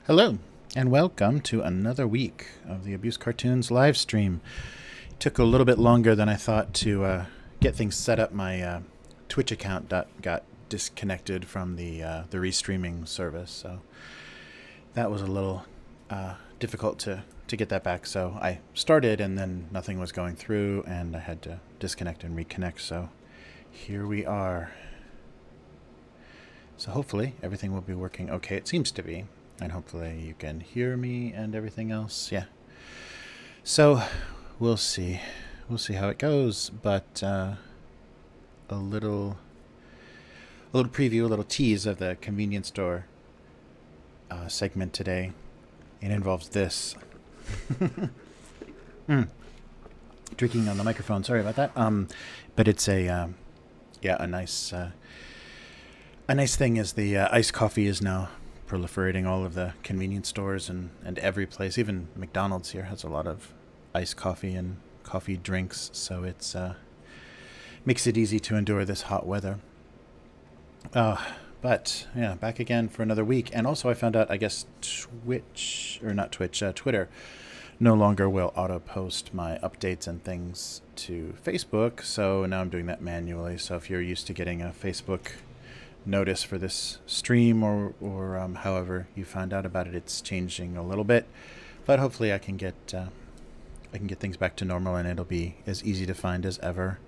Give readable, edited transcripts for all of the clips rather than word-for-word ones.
Hello, and welcome to another week of the Abusecartoons live stream. It took a little bit longer than I thought to get things set up. My Twitch account got disconnected from the restreaming service, so that was a little difficult to get that back. So I started, and then nothing was going through, and I had to disconnect and reconnect. So here we are. So hopefully everything will be working okay. It seems to be. And hopefully you can hear me and everything else. Yeah. So we'll see. We'll see how it goes. But a little preview, a little tease of the convenience store segment today. It involves this. Drinking on the microphone. Sorry about that. But it's a nice thing is the iced coffee is now proliferating all of the convenience stores and every place. Even McDonald's here has a lot of iced coffee and coffee drinks, so it's makes it easy to endure this hot weather. But yeah, back again for another week. And also I found out, I guess Twitter no longer will auto post my updates and things to Facebook, so now I'm doing that manually. So if you're used to getting a Facebook notice for this stream or however you found out about it, it's changing a little bit, but hopefully I can get things back to normal and it'll be as easy to find as ever.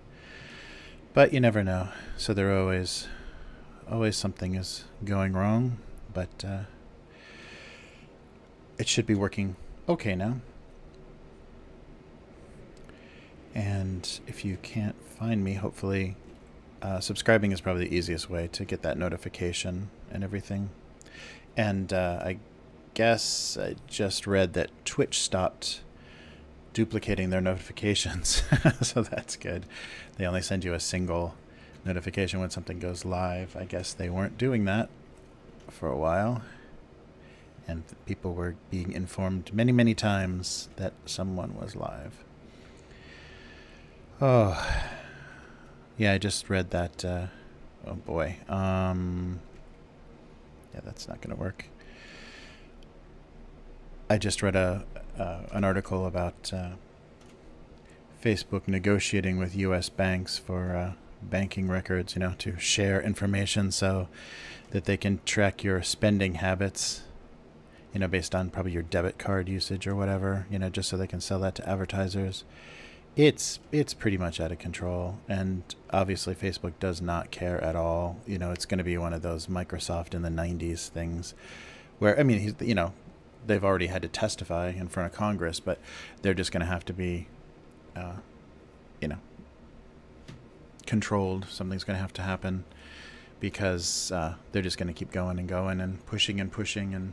But you never know, so there always something is going wrong, but it should be working okay now. And if you can't find me, hopefully subscribing is probably the easiest way to get that notification and everything. And I guess I just read that Twitch stopped duplicating their notifications, so that's good. They only send you a single notification when something goes live. I guess they weren't doing that for a while, and people were being informed many times that someone was live. Oh. Yeah, I just read that, oh boy, yeah, that's not going to work. I just read an article about Facebook negotiating with U.S. banks for banking records, to share information so that they can track your spending habits, based on probably your debit card usage or whatever, just so they can sell that to advertisers. It's pretty much out of control, and obviously Facebook does not care at all. It's going to be one of those Microsoft in the 90s things where, I mean, they've already had to testify in front of Congress, but they're just going to have to be, controlled. Something's going to have to happen because they're just going to keep going and pushing and,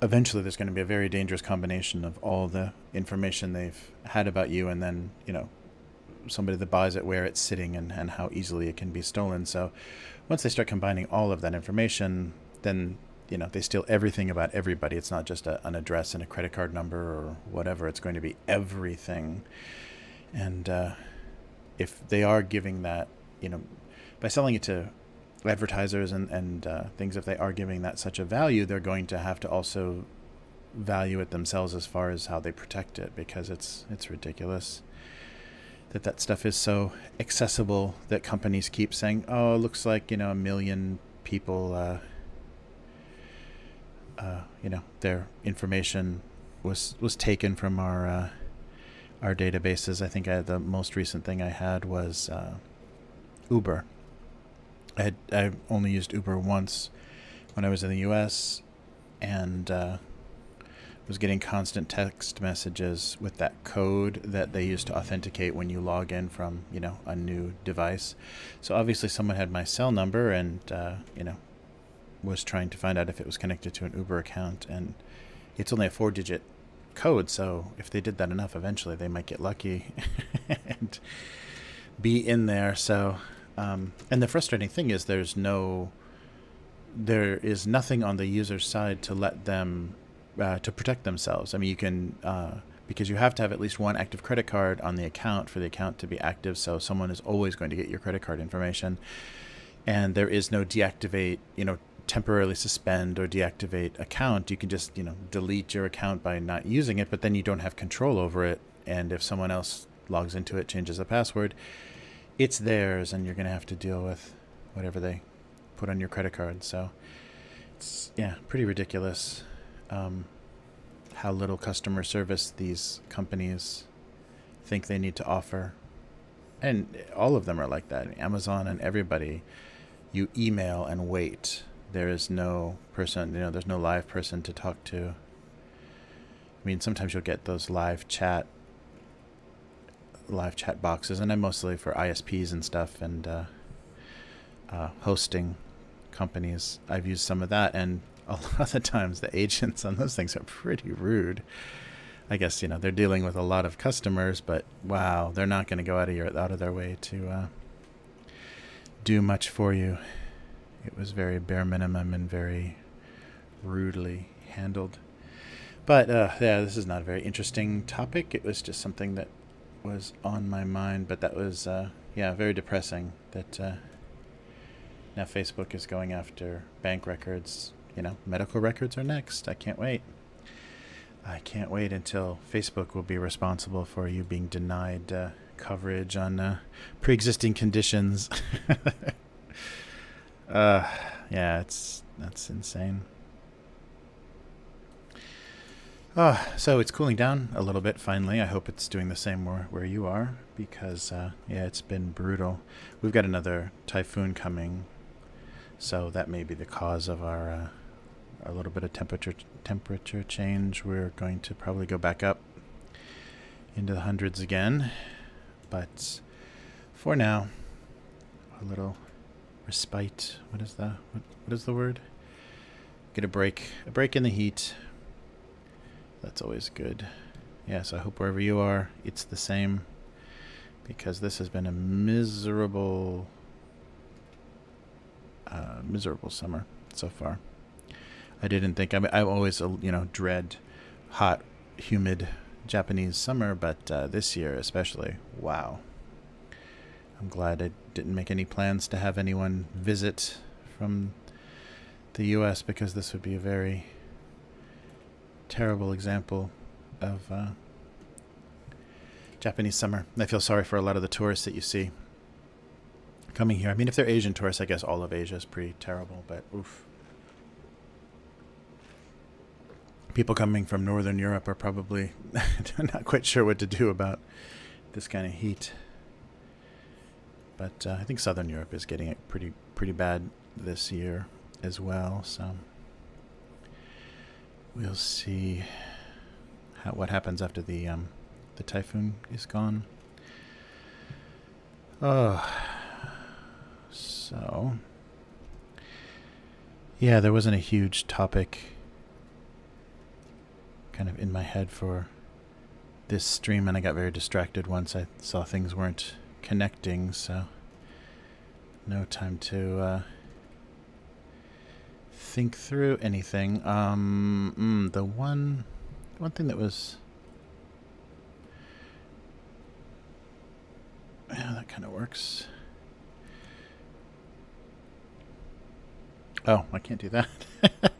eventually there's going to be a very dangerous combination of all the information they've had about you and then, somebody that buys it, where it's sitting and how easily it can be stolen. So once they start combining all of that information, then, they steal everything about everybody. It's not just an address and a credit card number or whatever. It's going to be everything. And if they are giving that, by selling it to advertisers and things, if they are giving that such a value, they're going to have to also value it themselves as far as how they protect it, because it's ridiculous that stuff is so accessible that companies keep saying, oh, it looks like, 1 million people, their information was taken from our databases. I think the most recent thing I had was Uber. I only used Uber once when I was in the U.S. and was getting constant text messages with that code that they use to authenticate when you log in from, a new device. So obviously someone had my cell number and, was trying to find out if it was connected to an Uber account. And it's only a 4-digit code, so if they did that enough, eventually they might get lucky and be in there. So... and the frustrating thing is there is nothing on the user's side to let them to protect themselves. I mean, you can because you have to have at least one active credit card on the account for the account to be active, so someone is always going to get your credit card information, and there is no deactivate temporarily suspend or deactivate account, you can just, delete your account by not using it, but then you don't have control over it. And if someone else logs into it, changes the password, it's theirs, and you're going to have to deal with whatever they put on your credit card. So it's, pretty ridiculous how little customer service these companies think they need to offer. And all of them are like that. Amazon and everybody, you email and wait. There is no person, there's no live person to talk to. I mean, sometimes you'll get those live chat boxes, and I'm mostly for ISPs and stuff, and hosting companies. I've used some of that, and a lot of the times the agents on those things are pretty rude. I guess, they're dealing with a lot of customers, but wow, they're not going to go out of their way to do much for you. It was very bare minimum and very rudely handled. But this is not a very interesting topic. It was just something that was on my mind, but that was very depressing that now Facebook is going after bank records. Medical records are next. I can't wait. I can't wait until Facebook will be responsible for you being denied coverage on pre-existing conditions. That's insane. So it's cooling down a little bit finally. I hope it's doing the same where you are, because it's been brutal. We've got another typhoon coming, so that may be the cause of our a little bit of temperature change. We're going to probably go back up into the hundreds again, but for now, a little respite. What is the word? Get a break in the heat. That's always good. So I hope wherever you are, it's the same, because this has been a miserable summer so far. I didn't think, I always, dread hot, humid Japanese summer, but this year especially, wow. I'm glad I didn't make any plans to have anyone visit from the U.S., because this would be a very terrible example of Japanese summer. I feel sorry for a lot of the tourists that you see coming here. I mean, if they're Asian tourists, I guess all of Asia is pretty terrible, but oof. People coming from Northern Europe are probably not quite sure what to do about this kind of heat. But I think Southern Europe is getting it pretty bad this year as well. So we'll see what happens after the typhoon is gone. So there wasn't a huge topic kind of in my head for this stream, and I got very distracted once I saw things weren't connecting, so no time to think through anything. The one thing that was that kind of works. Oh, I can't do that. You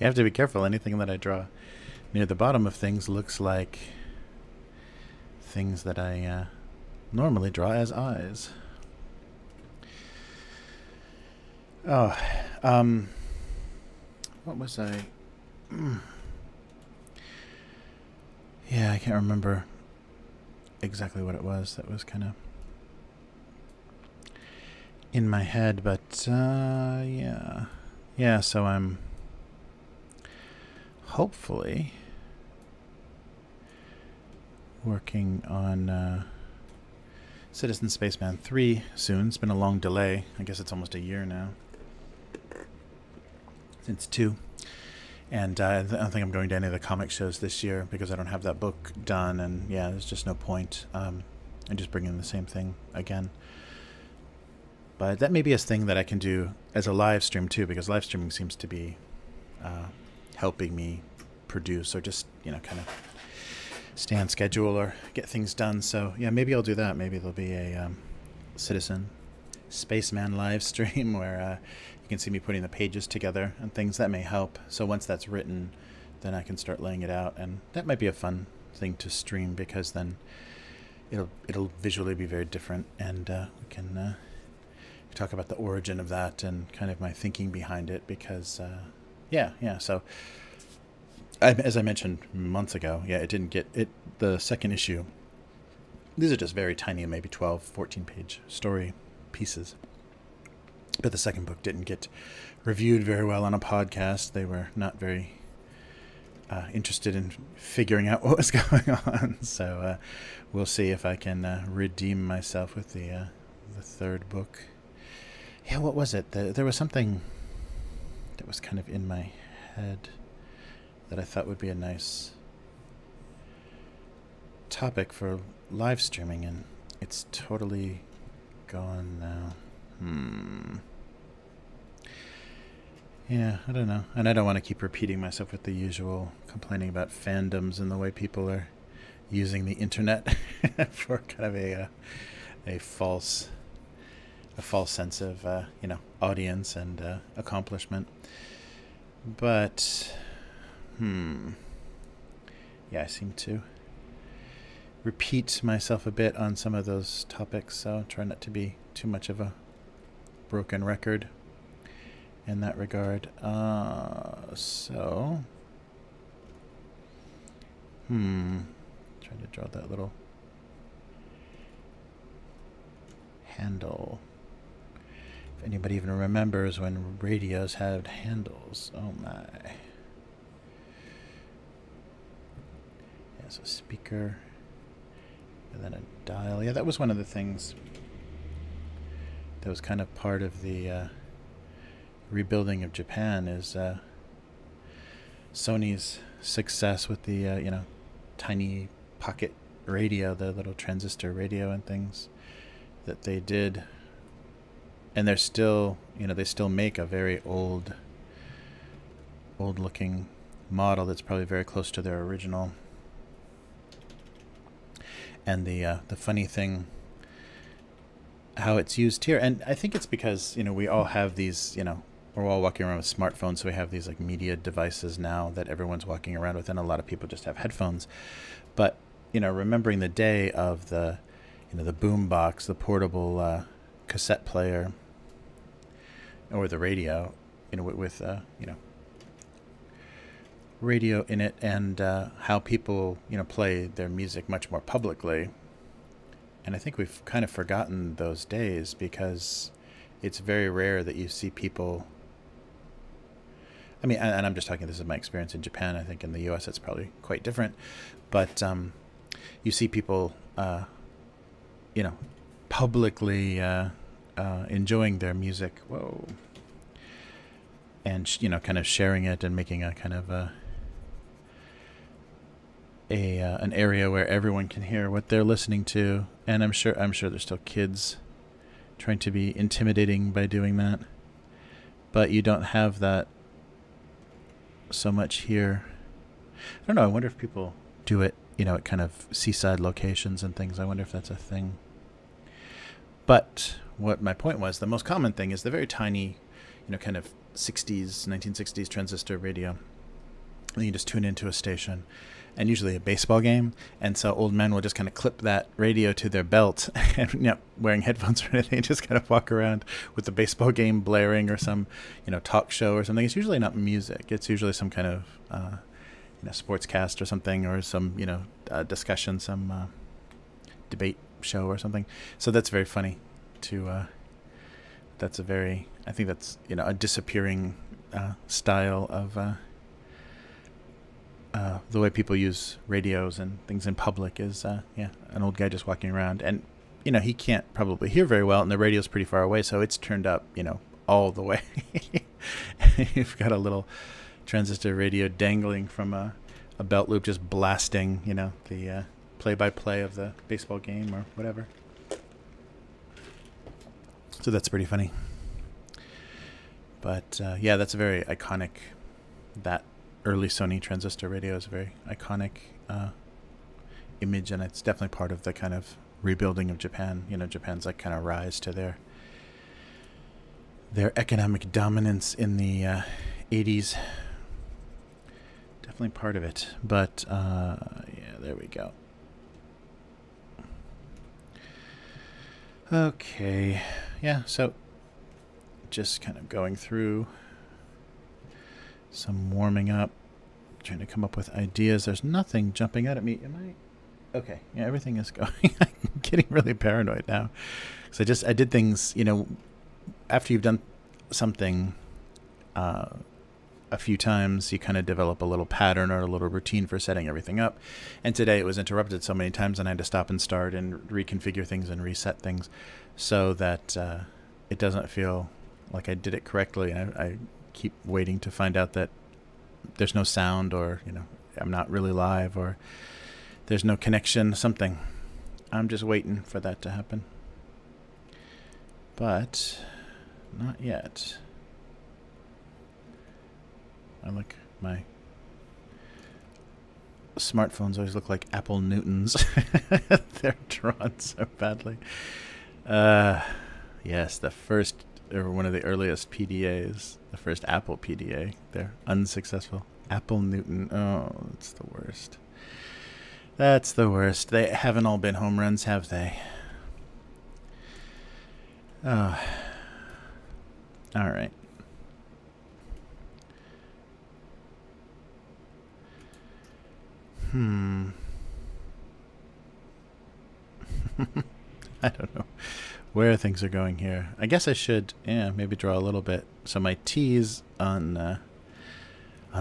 have to be careful. Anything that I draw near the bottom of things looks like things that I normally draw as eyes. What was I? I can't remember exactly what it was. That was kind of in my head, but so I'm hopefully working on Citizen Spaceman 3 soon. It's been a long delay. I guess it's almost a year now since 2. And I don't think I'm going to any of the comic shows this year because I don't have that book done, and there's just no point. I'm just bringing the same thing again. But that may be a thing that I can do as a live stream too, because live streaming seems to be helping me produce or just, kind of stay on schedule or get things done. So maybe I'll do that. Maybe there'll be a Citizen spaceman live stream where you can see me putting the pages together and things that may help. So once that's written, then I can start laying it out, and that might be a fun thing to stream because then it'll visually be very different, and we can talk about the origin of that and kind of my thinking behind it, because so as I mentioned months ago, it didn't get it. The second issue, these are just very tiny, maybe 12, 14 page story pieces, but the second book didn't get reviewed very well on a podcast. They were not very interested in figuring out what was going on, so we'll see if I can redeem myself with the third book. Yeah, what was it? There was something that was kind of in my head that I thought would be a nice topic for live streaming, and it's totally gone now. Yeah, I don't know. And I don't want to keep repeating myself with the usual complaining about fandoms and the way people are using the internet for kind of a false sense of audience and accomplishment. But I seem to repeat myself a bit on some of those topics, so try not to be too much of a broken record in that regard. Trying to draw that little handle. If anybody even remembers when radios had handles. Oh my. Yeah, so speaker. And then a dial. Yeah, that was one of the things that was kind of part of the rebuilding of Japan, is Sony's success with the tiny pocket radio, the little transistor radio and things that they did. And they're still, they still make a very old looking model that's probably very close to their original. And the funny thing, how it's used here, and I think it's because we all have these, we're all walking around with smartphones, so we have these like media devices now that everyone's walking around with, and a lot of people just have headphones. But remembering the day of the the boom box, the portable cassette player, or the radio, with radio in it, and how people play their music much more publicly. And I think we've kind of forgotten those days, because it's very rare that you see people, I mean, and I'm just talking, this is my experience in Japan. I think in the US it's probably quite different, but you see people publicly enjoying their music, and kind of sharing it and making a kind of an area where everyone can hear what they're listening to. And I'm sure there's still kids trying to be intimidating by doing that, but you don't have that so much here. I don't know, I wonder if people do it at kind of seaside locations and things. I wonder if that's a thing. But what my point was, the most common thing is the very tiny kind of 1960s transistor radio, and you just tune into a station, and usually a baseball game. And so old men will just kind of clip that radio to their belt, and wearing headphones or anything, just kind of walk around with the baseball game blaring, or some talk show or something. It's usually not music. It's usually some kind of sportscast or something, or some discussion, some debate show or something. So that's very funny to that's a very, I think that's a disappearing style of the way people use radios and things in public, is an old guy just walking around, and he can't probably hear very well, and the radio's pretty far away, so it's turned up all the way. You've got a little transistor radio dangling from a belt loop, just blasting the play-by-play of the baseball game or whatever. So that's pretty funny. But that's a very iconic, that early Sony transistor radio is a very iconic image, and it's definitely part of the kind of rebuilding of Japan. Japan's like kind of rise to their their economic dominance in the 80s. Definitely part of it. But, yeah, there we go. Okay. Yeah, so just kind of going through some warming up, trying to come up with ideas. There's nothing jumping out at me. Am I? Okay. Yeah, everything is going. I'm getting really paranoid now. So I did things, you know, after you've done something a few times, you kind of develop a little pattern or a little routine for setting everything up. And today it was interrupted so many times, and I had to stop and start and reconfigure things and reset things so that it doesn't feel like I did it correctly. And I keep waiting to find out that there's no sound, or, you know, I'm not really live, or there's no connection, something. I'm just waiting for that to happen. But not yet. My smartphones always look like Apple Newtons. They're drawn so badly. Yes, the first, or one of the earliest PDAs, the first Apple PDA. They're unsuccessful. Apple Newton. Oh, that's the worst. That's the worst. They haven't all been home runs, have they? Oh. All right. I don't know where things are going here. I guess I should, yeah, maybe draw a little bit. So my tease on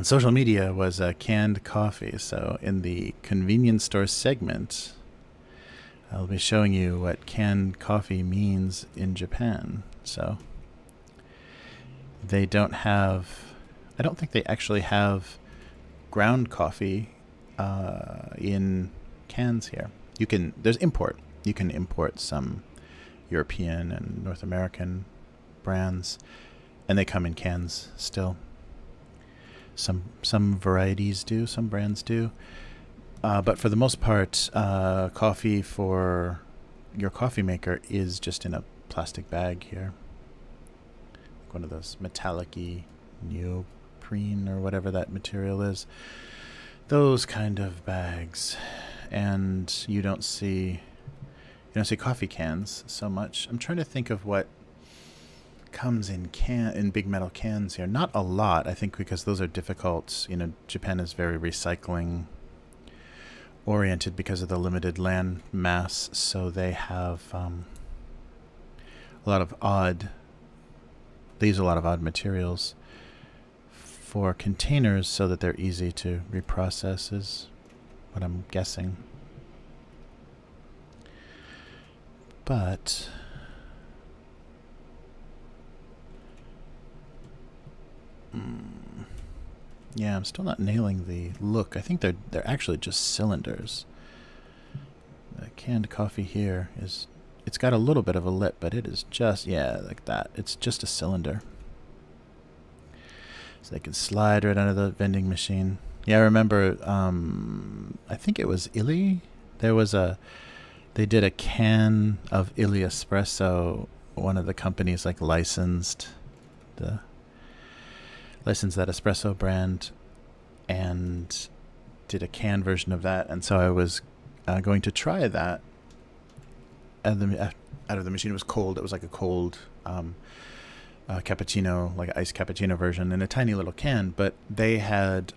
social media was canned coffee. So in the convenience store segment, I'll be showing you what canned coffee means in Japan. So they don't have, I don't think they actually have ground coffee in cans here. You can, there's import. You can import some European and North American brands, and they come in cans still. Some varieties do, some brands do, but for the most part, coffee for your coffee maker is just in a plastic bag here, one of those metallic-y neoprene or whatever that material is. Those kind of bags, and you don't see coffee cans so much. I'm trying to think of what comes in big metal cans here. Not a lot, I think, because those are difficult. You know, Japan is very recycling oriented because of the limited land mass, so they have a lot of odd. They use a lot of odd materials for containers so that they're easy to reprocess, is what I'm guessing. But yeah, I'm still not nailing the look. I think they're actually just cylinders. The canned coffee here is, it's got a little bit of a lip, but it is just, yeah, like that. It's just a cylinder. So they can slide right under the vending machine. Yeah, I remember, I think it was Illy. They did a can of Illy espresso. One of the companies licensed that espresso brand and did a can version of that. And so I was going to try that. And out of the machine, it was cold. It was like a cold cappuccino, like an iced cappuccino version in a tiny little can. But they had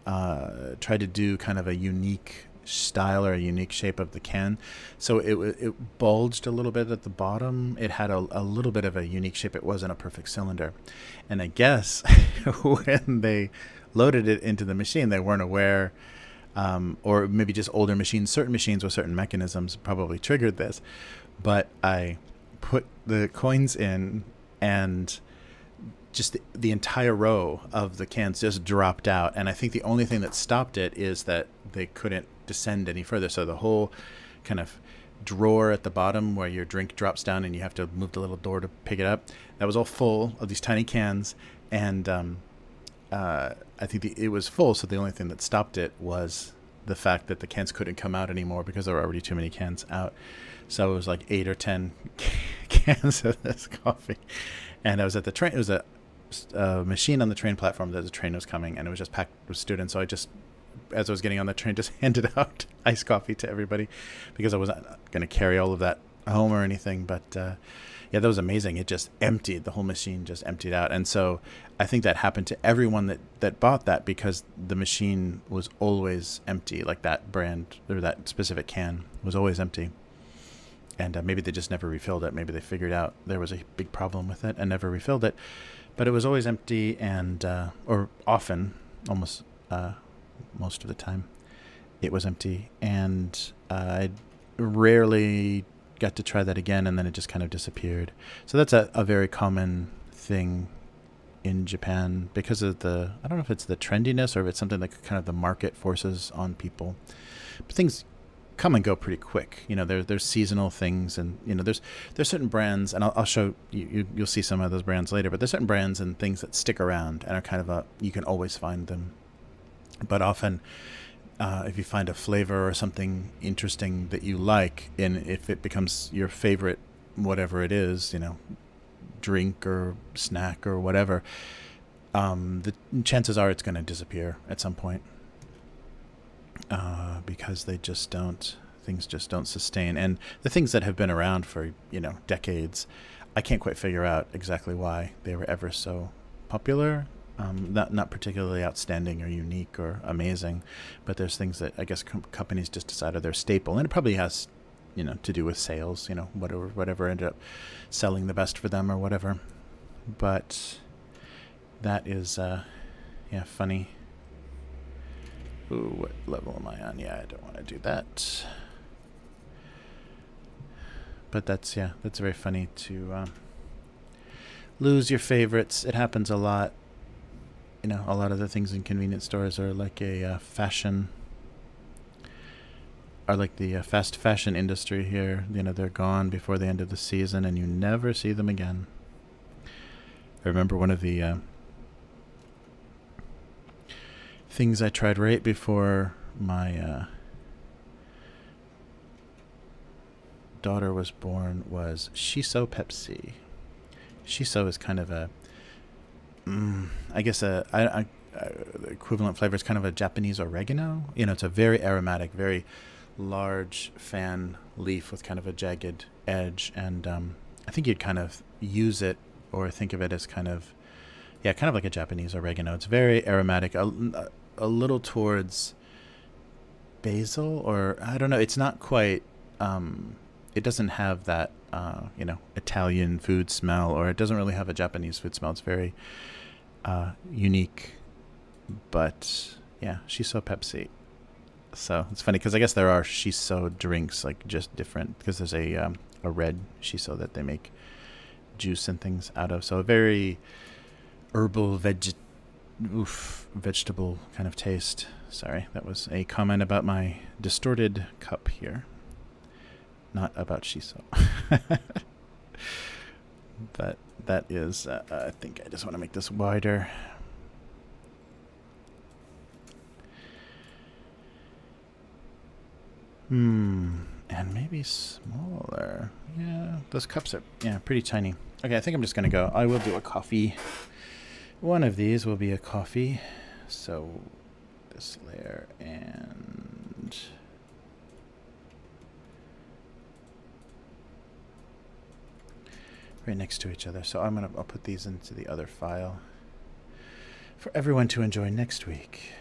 tried to do kind of a unique style or a unique shape of the can, so it bulged a little bit at the bottom. It had a little bit of a unique shape. It wasn't a perfect cylinder, and I guess when they loaded it into the machine, they weren't aware, or maybe just older machines, certain machines with certain mechanisms probably triggered this. But I put the coins in, and just the entire row of the cans just dropped out. And I think the only thing that stopped it is that they couldn't descend any further. So the whole kind of drawer at the bottom where your drink drops down and you have to move the little door to pick it up, that was all full of these tiny cans. And I think it was full, so the only thing that stopped it was the fact that the cans couldn't come out anymore because there were already too many cans out. So it was like 8 or 10 cans of this coffee. And I was at the train. It was a machine on the train platform that the train was coming, and it was just packed with students. So I just, as I was getting on the train, just handed out iced coffee to everybody because I wasn't going to carry all of that home or anything. But yeah, that was amazing. It just emptied. The whole machine just emptied out. And so I think that happened to everyone that bought that because the machine was always empty. Like that brand or that specific can was always empty. And maybe they just never refilled it. Maybe they figured out there was a big problem with it and never refilled it. But it was always empty, and or often, almost most of the time, it was empty. And I rarely got to try that again, and then it just kind of disappeared. So that's a very common thing in Japan because of the, I don't know if it's the trendiness or if it's something that kind of the market forces on people. But things come and go pretty quick. You know, there's seasonal things, and you know, there's certain brands, and I'll show you. You'll see some of those brands later. But there's certain brands and things that stick around and are kind of you can always find them. But often, if you find a flavor or something interesting that you like, and if it becomes your favorite, whatever it is, you know, drink or snack or whatever, the chances are it's going to disappear at some point. Because things just don't sustain. And the things that have been around for, you know, decades, I can't quite figure out exactly why they were ever so popular. Not particularly outstanding or unique or amazing, but there's things that I guess companies just decided they're staple. And it probably has, you know, to do with sales, you know, whatever ended up selling the best for them or whatever. But that is, yeah, funny. Ooh, what level am I on? Yeah, I don't want to do that. But that's very funny to lose your favorites. It happens a lot. You know, a lot of the things in convenience stores are like a fashion, are like the fast fashion industry here. You know, they're gone before the end of the season, and you never see them again. I remember one of the things I tried right before my daughter was born was shiso Pepsi. Shiso is kind of a, I guess the equivalent flavor is kind of a Japanese oregano. You know, it's a very aromatic, very large fan leaf with kind of a jagged edge, and I think you'd kind of use it or think of it as kind of, yeah, kind of like a Japanese oregano. It's very aromatic, a little towards basil, or I don't know. It's not quite. It doesn't have that, you know, Italian food smell, or it doesn't really have a Japanese food smell. It's very unique. But yeah, shiso Pepsi. So it's funny because I guess there are shiso drinks, like just different, because there's a red shiso that they make juice and things out of. So a very herbal vegetable kind of taste. Sorry, that was a comment about my distorted cup here, not about shiso. But that is, I think I just want to make this wider. And maybe smaller. Yeah, those cups are, yeah, pretty tiny. Okay, I think I'm just going to go. I will do a coffee. One of these will be a coffee. So this layer and right next to each other. So I'll put these into the other file for everyone to enjoy next week.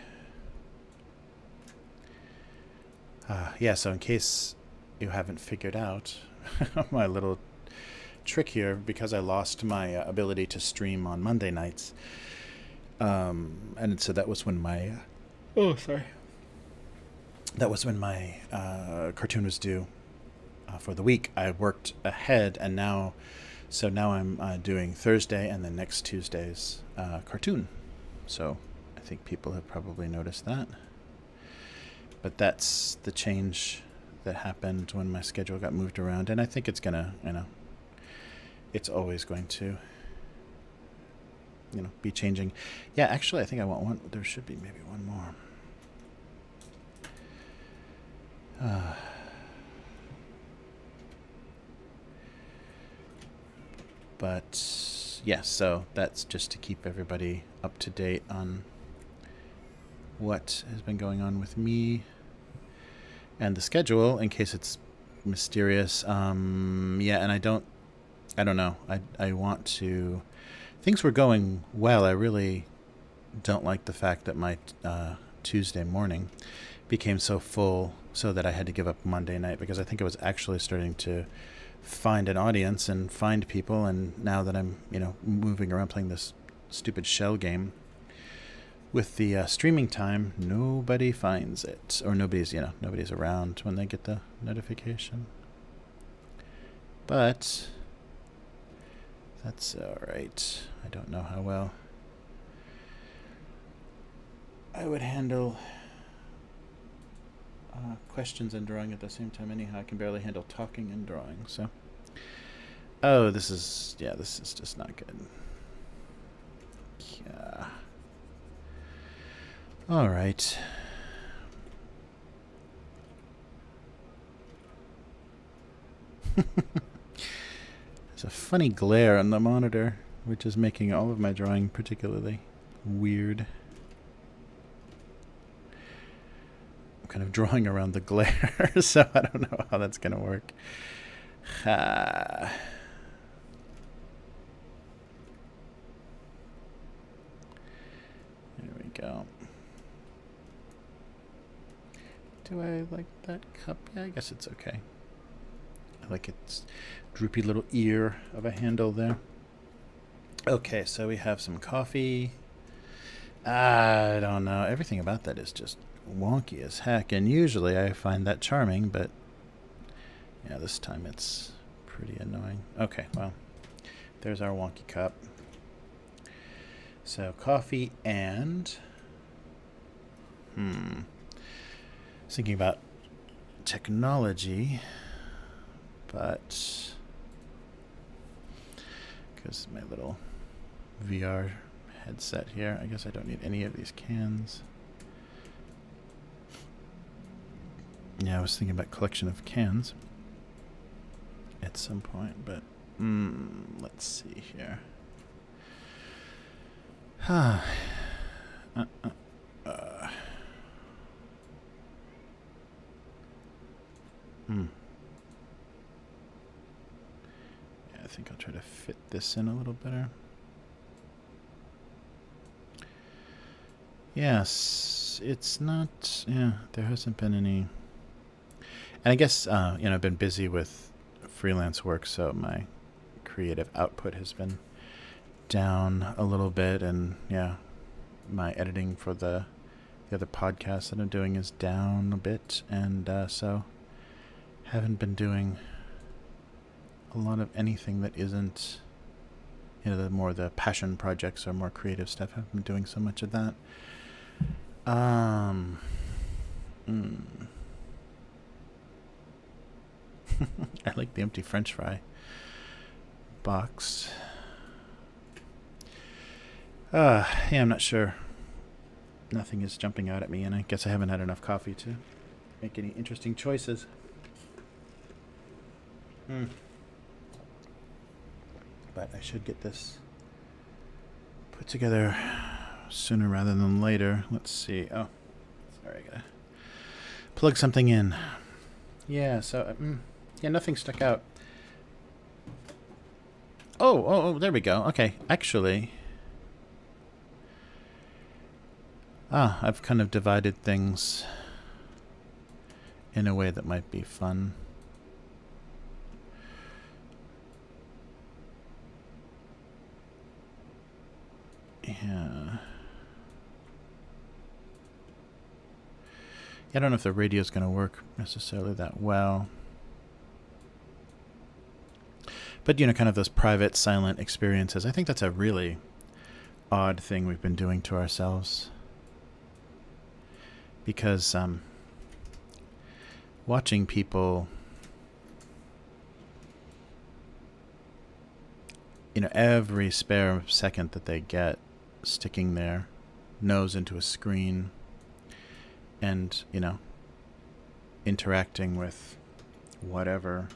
Yeah, so in case you haven't figured out my little trick here, because I lost my ability to stream on Monday nights, and so that was when my that was when my cartoon was due for the week. I worked ahead, and now I'm doing Thursday and then next Tuesday's cartoon. So I think people have probably noticed that. But that's the change that happened when my schedule got moved around, and I think it's gonna, you know, it's always going to, you know, be changing. Yeah, actually, I think I want one. There should be maybe one more. But yeah, so that's just to keep everybody up to date on what has been going on with me and the schedule in case it's mysterious. Yeah, and I don't know. I want to. Things were going well. I really don't like the fact that my Tuesday morning became so full so that I had to give up Monday night, because I think I was actually starting to find an audience and find people, and now that I'm, moving around playing this stupid shell game with the streaming time, nobody finds it, or nobody's around when they get the notification. But that's all right. I don't know how well I would handle questions and drawing at the same time. Anyhow, I can barely handle talking and drawing. So, oh, this is just not good. Yeah. All right. There's a funny glare on the monitor, which is making all of my drawing particularly weird. I'm kind of drawing around the glare, so I don't know how that's going to work. There we go. Do I like that cup? Yeah, I guess it's okay. I like its droopy little ear of a handle there. Okay, so we have some coffee. I don't know. Everything about that is just wonky as heck, and usually I find that charming, but yeah, this time it's pretty annoying. Okay, well, there's our wonky cup. So coffee and I was thinking about technology, but because my little VR headset here, I guess I don't need any of these cans. Yeah, I was thinking about collection of cans at some point, but let's see here. Yeah, I think I'll try to fit this in a little better. Yes, it's not, yeah, there hasn't been any. And I guess, I've been busy with freelance work, so my creative output has been down a little bit. And, yeah, my editing for the other podcast that I'm doing is down a bit. And so haven't been doing a lot of anything that isn't, the passion projects or more creative stuff. I haven't been doing so much of that. I like the empty French fry box. Yeah, I'm not sure. Nothing is jumping out at me, and I guess I haven't had enough coffee to make any interesting choices. But I should get this put together sooner rather than later. Let's see. Oh, sorry, I gotta plug something in. Yeah, so yeah, nothing stuck out. Oh, there we go. Okay, actually, I've kind of divided things in a way that might be fun. Yeah. I don't know if the radio is going to work necessarily that well. But, kind of those private, silent experiences. I think that's a really odd thing we've been doing to ourselves. Because watching people, every spare second that they get sticking their nose into a screen and, interacting with whatever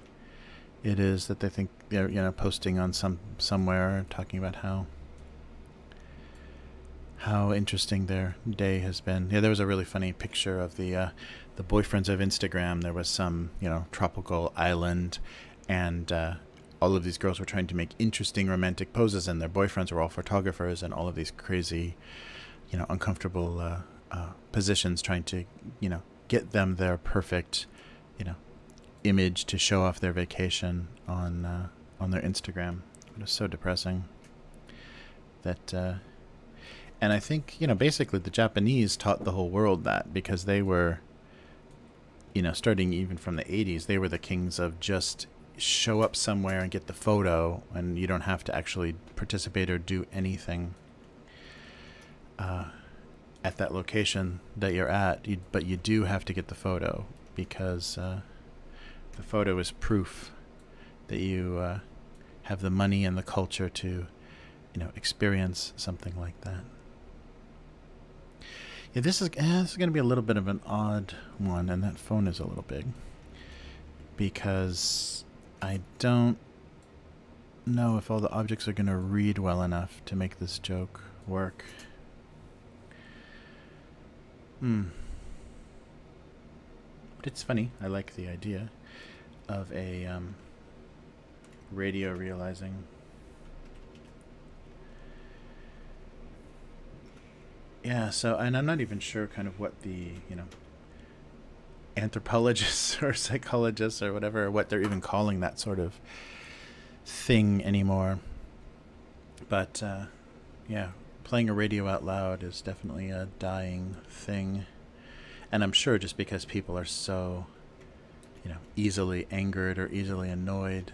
it is that they think they're, posting on somewhere, talking about how interesting their day has been. Yeah, there was a really funny picture of the boyfriends of Instagram. There was some, tropical island, and all of these girls were trying to make interesting romantic poses, and their boyfriends were all photographers, and all of these crazy, uncomfortable positions, trying to, get them their perfect, image to show off their vacation on their Instagram. It was so depressing. That, and I think, basically the Japanese taught the whole world that, because they were, starting even from the 80s, they were the kings of just show up somewhere and get the photo, and you don't have to actually participate or do anything at that location that you're at, but you do have to get the photo, because the photo is proof that you have the money and the culture to, experience something like that. Yeah, this is going to be a little bit of an odd one, and that phone is a little big, because I don't know if all the objects are going to read well enough to make this joke work. But it's funny. I like the idea of a radio realizing. Yeah, so, and I'm not even sure kind of what the, anthropologists or psychologists or whatever, or what they're even calling that sort of thing anymore. But, yeah, playing a radio out loud is definitely a dying thing. And I'm sure just because people are so, easily angered or easily annoyed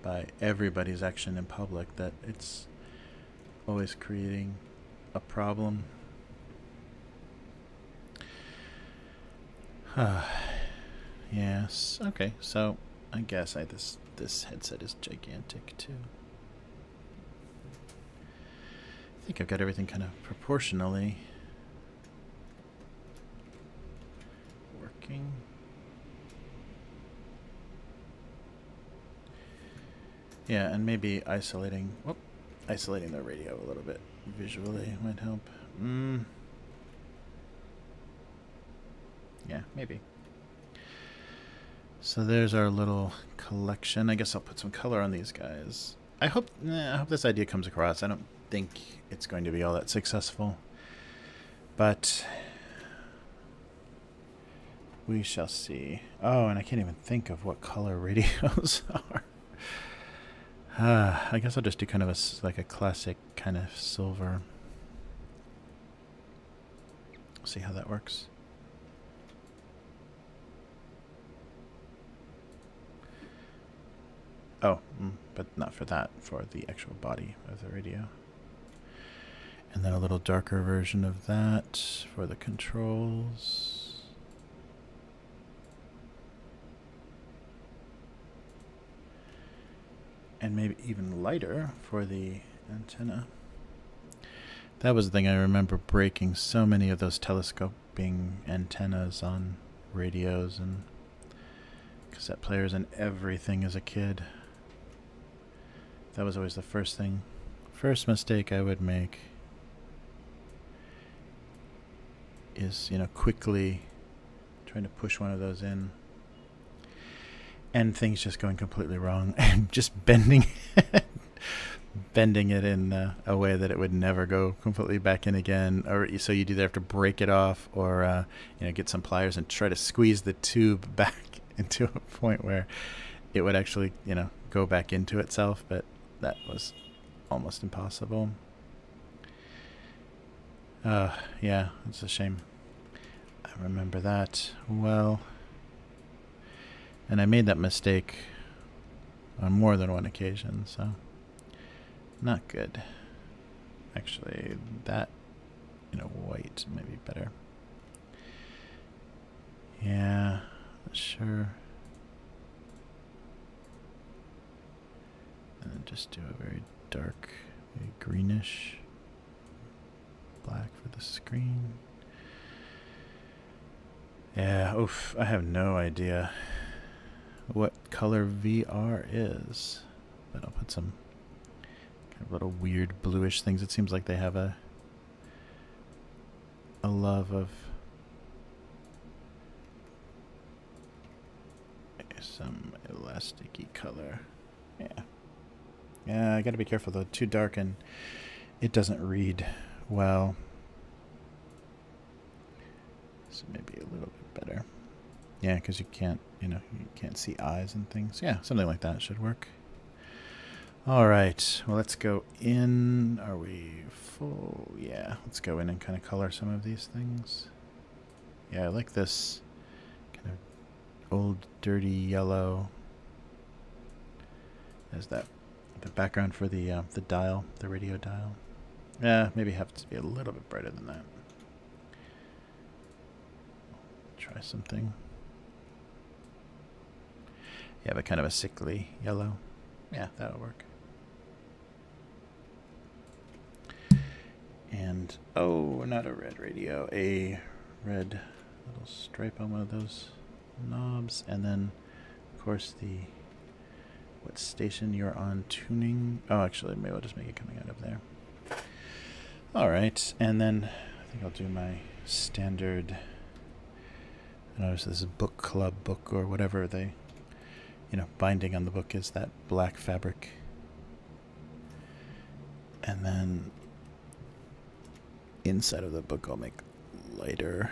by everybody's action in public, that it's always creating a problem. Yes. Okay. So I guess this headset is gigantic too. I think I've got everything kind of proportionally working. Yeah, and maybe isolating the radio a little bit visually might help. Yeah, maybe. So there's our little collection. I guess I'll put some color on these guys. I hope this idea comes across. I don't think it's going to be all that successful, but we shall see. Oh, and I can't even think of what color radios are. I guess I'll just do kind of like a classic kind of silver. See how that works. Oh, but not for that, for the actual body of the radio. And then a little darker version of that for the controls. And maybe even lighter for the antenna. That was the thing I remember, breaking so many of those telescoping antennas on radios and cassette players and everything as a kid. That was always the first mistake I would make, is, quickly trying to push one of those in, and things just going completely wrong, and just bending it in a way that it would never go completely back in again, or so you'd either have to break it off or get some pliers and try to squeeze the tube back into a point where it would actually go back into itself, but that was almost impossible. Yeah, it's a shame. I remember that well. And I made that mistake on more than one occasion, so not good. Actually, that, white might be better. Yeah, sure. And then just do a very dark, maybe greenish black for the screen. Yeah, oof, I have no idea what color VR is. But I'll put some kind of little weird bluish things. It seems like they have a love of some elasticy color. Yeah. Yeah, I gotta be careful though. Too dark and it doesn't read well. So maybe a little bit better. Yeah, because you can't, you can't see eyes and things. Yeah, something like that should work. All right, well, let's go in. Are we full? Yeah, let's go in and kind of color some of these things. Yeah, I like this kind of old, dirty yellow as the background for the dial, the radio dial. Yeah, maybe have to be a little bit brighter than that. Try something. Yeah, but kind of a sickly yellow. Yeah, that'll work. And, oh, not a red radio, a red little stripe on one of those knobs. And then, of course, what station you're on tuning. Oh, actually, maybe I'll just make it coming out of there. All right, and then I think I'll do my standard, I notice this is book club book or whatever they, binding on the book is that black fabric. And then inside of the book I'll make lighter,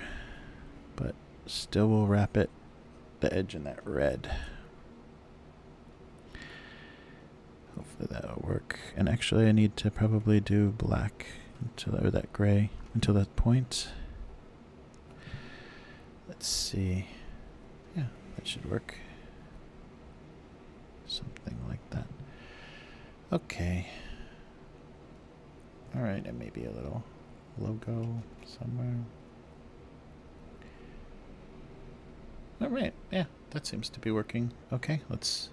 but still will wrap the edge in that red. Hopefully that'll work. And actually I need to probably do black or that gray until that point. Let's see. Yeah, that should work. Something like that. Okay. Alright, and maybe a little logo somewhere. Alright, yeah, that seems to be working. Okay, let's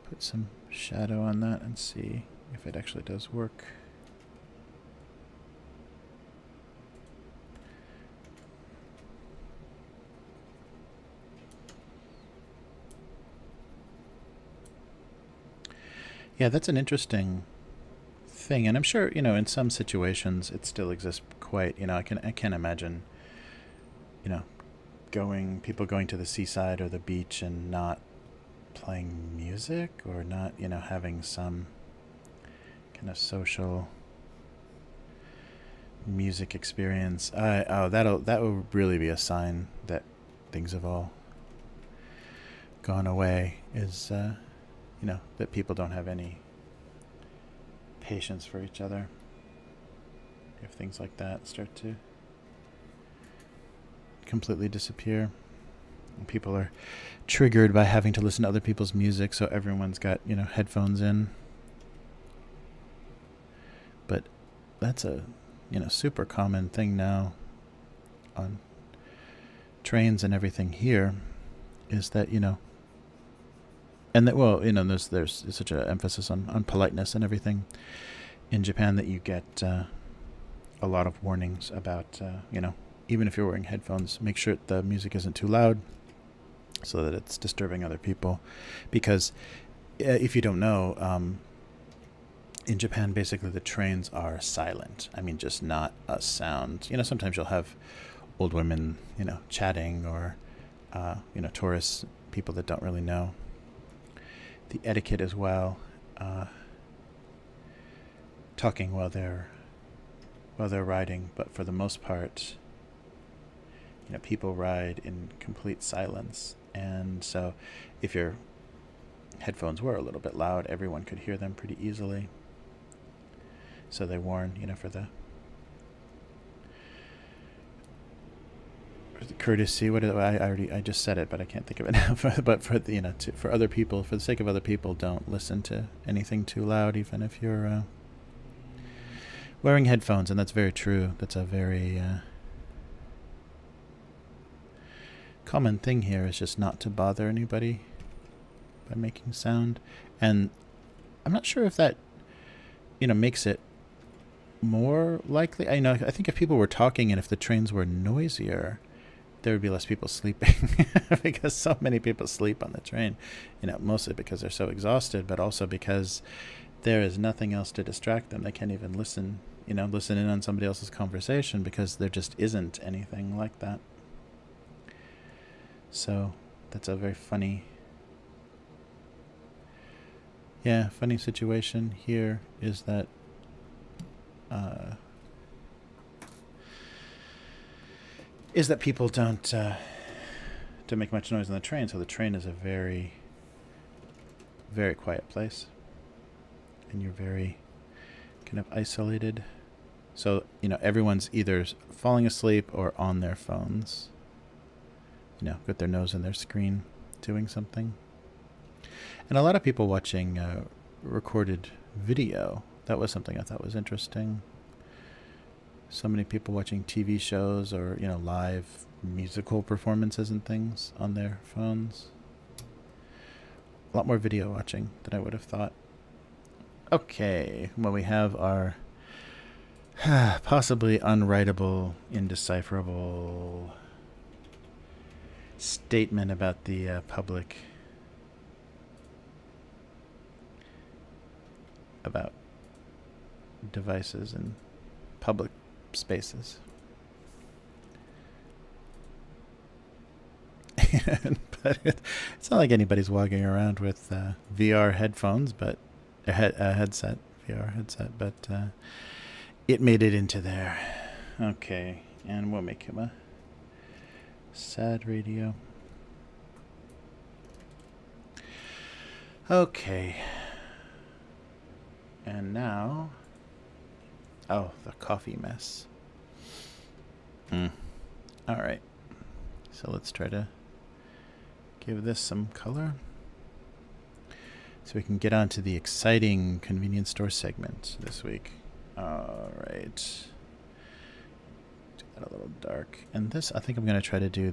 put some shadow on that and see if it actually does work. Yeah, that's an interesting thing, and I'm sure, in some situations it still exists quite, I can't imagine, people going to the seaside or the beach and not playing music or not, having some kind of social music experience. That would really be a sign that things have all gone away, is that people don't have any patience for each other if things like that start to completely disappear. And people are triggered by having to listen to other people's music, so everyone's got, headphones in. But that's a, super common thing now on trains and everything here, is that, and that, well, there's such an emphasis on politeness and everything in Japan that you get a lot of warnings about, even if you're wearing headphones, make sure the music isn't too loud so that it's disturbing other people. Because if you don't know, in Japan, basically the trains are silent. I mean, just not a sound. Sometimes you'll have old women, chatting, or, tourists, people that don't really know the etiquette as well, talking while they're riding. But for the most part, people ride in complete silence, and so if your headphones were a little bit loud, everyone could hear them pretty easily. So they warn, for the courtesy. I just said it, but I can't think of it now. But for the, for other people, for the sake of other people, don't listen to anything too loud, even if you're wearing headphones. And that's very true. That's a very common thing here, is just not to bother anybody by making sound. And I'm not sure if that, makes it more likely. I think if people were talking and if the trains were noisier, there would be less people sleeping because so many people sleep on the train, you know, mostly because they're so exhausted, but also because there is nothing else to distract them. They can't even listen, you know, listen in on somebody else's conversation because there just isn't anything like that. So that's a very funny, funny situation here is that people don't make much noise on the train, so the train is a very, very quiet place, and you're very kind of isolated. So, you know, everyone's either falling asleep or on their phones, you know, with their nose in their screen doing something. And a lot of people watching recorded video. That was something I thought was interesting. So many people watching TV shows or, you know, live musical performances and things on their phones. A lot more video watching than I would have thought. Okay, well, we have our possibly unwritable, indecipherable statement about the public, about devices and public spaces. But it's not like anybody's walking around with VR headphones, but a headset, VR headset, but it made it into there. Okay, and we'll make him a sad radio. Okay. And now, oh, the coffee mess. All right. So let's try to give this some color so we can get on to the exciting convenience store segment this week. All right. Do that a little dark. And this, I think I'm going to try to do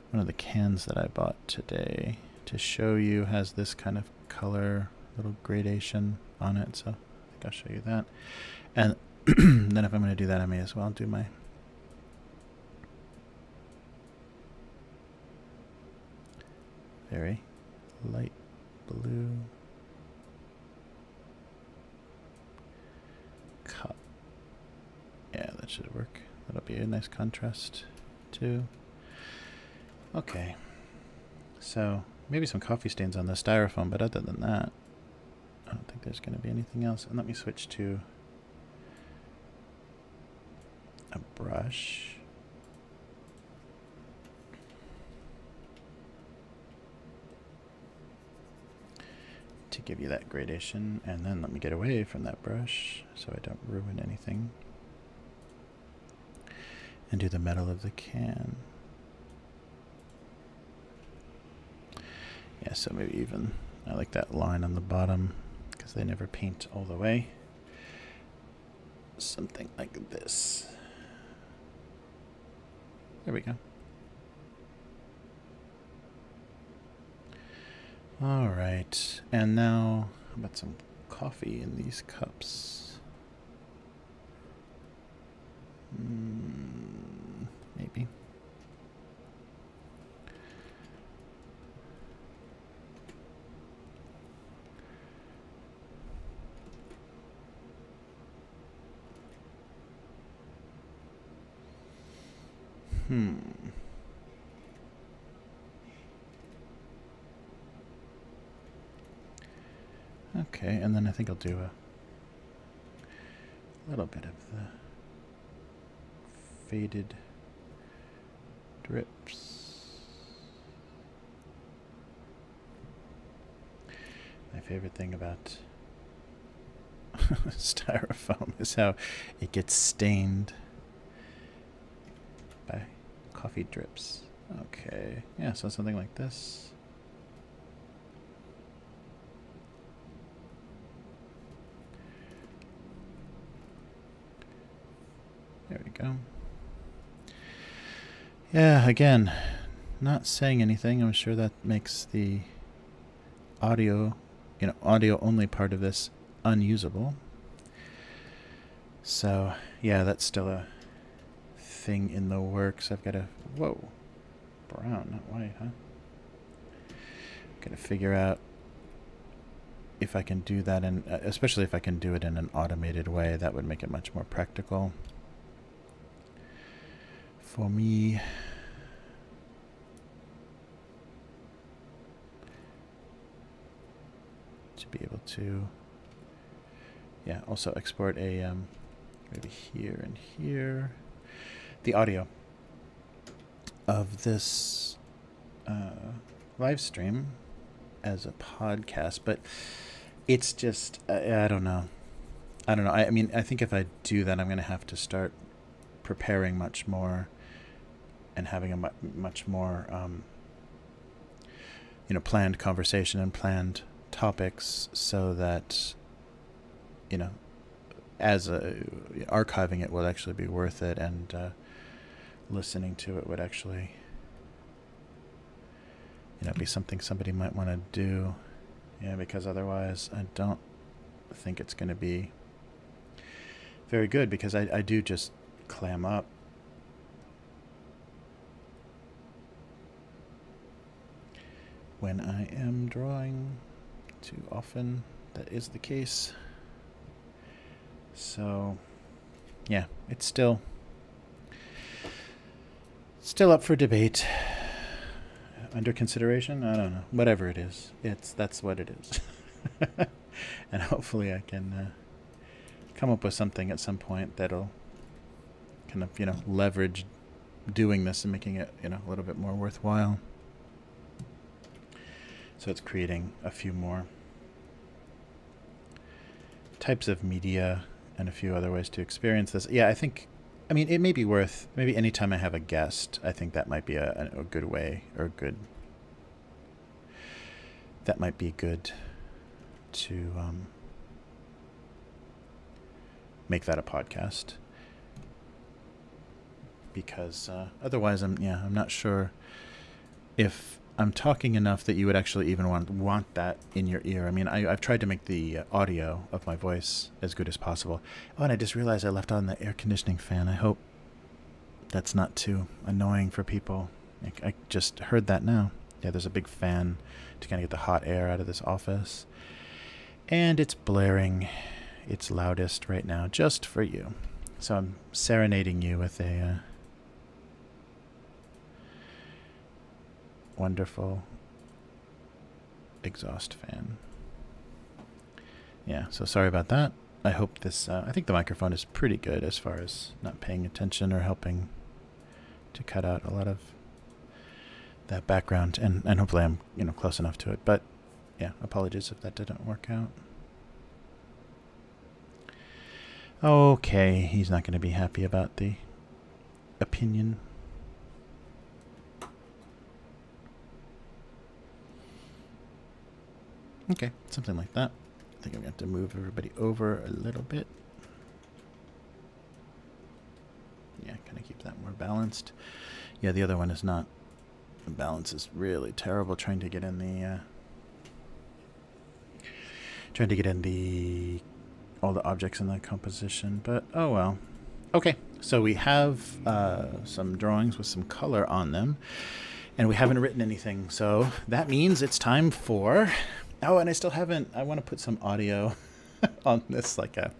one of the cans that I bought today to show you has this kind of color, little gradation on it. So I think I'll show you that. And then if I'm going to do that, I may as well do my very light blue cup. Yeah, that should work. That'll be a nice contrast too. Okay, so maybe some coffee stains on the styrofoam, but other than that, I don't think there's going to be anything else. And let me switch to a brush. To give you that gradation, and then let me get away from that brush so I don't ruin anything, and do the metal of the can. Yeah, so maybe even I like that line on the bottom because they never paint all the way. Something like this. There we go. All right, and now how about some coffee in these cups? Maybe. Okay, and then I think I'll do a little bit of the faded drips. My favorite thing about styrofoam is how it gets stained by coffee drips. Okay, yeah, so something like this. There we go. Yeah, again, not saying anything. I'm sure that makes the audio, audio only part of this unusable. So, yeah, that's still a thing in the works. I've got to... Whoa. Brown, not white, huh? Got to figure out if I can do that, and especially if I can do it in an automated way. That would make it much more practical for me. To be able to, yeah, also export a, maybe here and here, the audio of this live stream as a podcast, but it's just, I don't know. I mean, I think if I do that, I'm going to have to start preparing much more and having a much more, you know, planned conversation and planned topics, so that, you know, as archiving it will actually be worth it, and listening to it would actually, you know, be something somebody might want to do. Yeah, because otherwise I don't think it's going to be very good, because I do just clam up. When I am drawing too often, that is the case. So, yeah, it's still up for debate. Under consideration? I don't know. Whatever it is, that's what it is. And hopefully I can come up with something at some point that'll kind of, you know, leverage doing this and making it, you know, a little bit more worthwhile. So it's creating a few more types of media and a few other ways to experience this. Yeah, I mean, it may be worth, maybe anytime I have a guest, I think that might be a good way, or that might be good to make that a podcast. Because otherwise I'm not sure if I'm talking enough that you would actually even want that in your ear. I mean, I've tried to make the audio of my voice as good as possible. Oh, and I just realized I left on the air conditioning fan. I hope that's not too annoying for people. I just heard that now. Yeah, there's a big fan to kind of get the hot air out of this office. And it's blaring its loudest right now, just for you. So I'm serenading you with a wonderful exhaust fan. Yeah, so sorry about that. I hope this, I think the microphone is pretty good as far as not paying attention or helping to cut out a lot of that background, and hopefully I'm, you know, close enough to it. But yeah, apologies if that didn't work out. Okay, he's not going to be happy about the opinion. Okay, something like that. I think I'm going to have to move everybody over a little bit. Yeah, kind of keep that more balanced. Yeah, the other one is not. The balance is really terrible trying to get in the all the objects in the composition, but oh well. Okay, so we have some drawings with some color on them, and we haven't written anything, so that means it's time for... Oh, and I still haven't... I want to put some audio on this, like a...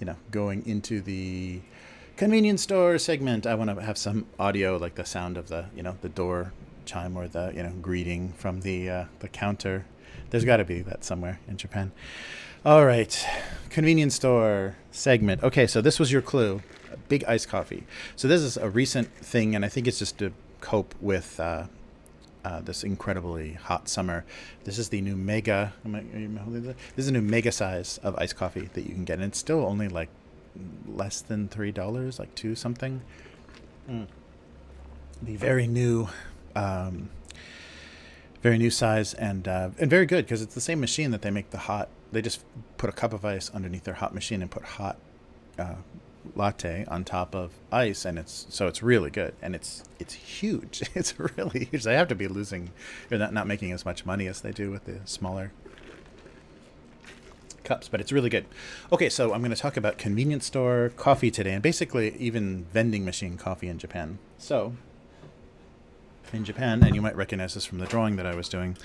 You know, going into the convenience store segment. I want to have some audio, like the sound of the, you know, the door chime, or the, you know, greeting from the counter. There's got to be that somewhere in Japan. All right, convenience store segment. Okay, so this was your clue, big iced coffee. So this is a recent thing, and I think it's just to cope with this incredibly hot summer. This is the new mega. This is a new mega size of iced coffee that you can get, and it's still only like less than $3, like $2 something. The very new size, and very good, because it's the same machine that they make the hot. They just put a cup of ice underneath their hot machine and put hot latte on top of ice, and it's really good, and it's huge. It's really huge. They have to be losing, or not making as much money as they do with the smaller cups, but it's really good. Okay, so I'm going to talk about convenience store coffee today, and basically even vending machine coffee in Japan. So in Japan, and you might recognize this from the drawing that I was doing,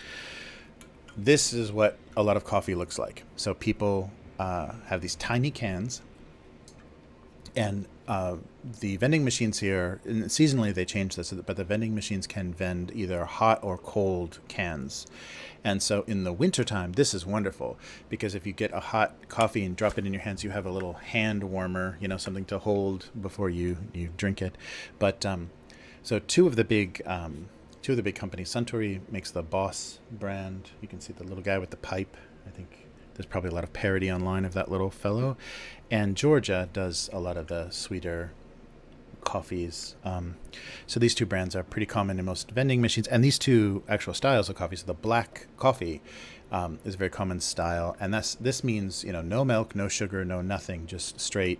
this is what a lot of coffee looks like. So people have these tiny cans, and the vending machines here, and seasonally they change this, but the vending machines can vend either hot or cold cans. And so in the wintertime, this is wonderful, because if you get a hot coffee and drop it in your hands, you have a little hand warmer, you know, something to hold before you drink it. But so two of the big companies, Suntory makes the Boss brand. You can see the little guy with the pipe. I think there's probably a lot of parody online of that little fellow. And Georgia does a lot of the sweeter coffees. So these two brands are pretty common in most vending machines. And these two actual styles of coffee, so the black coffee is a very common style. And this means, you know, no milk, no sugar, no nothing, just straight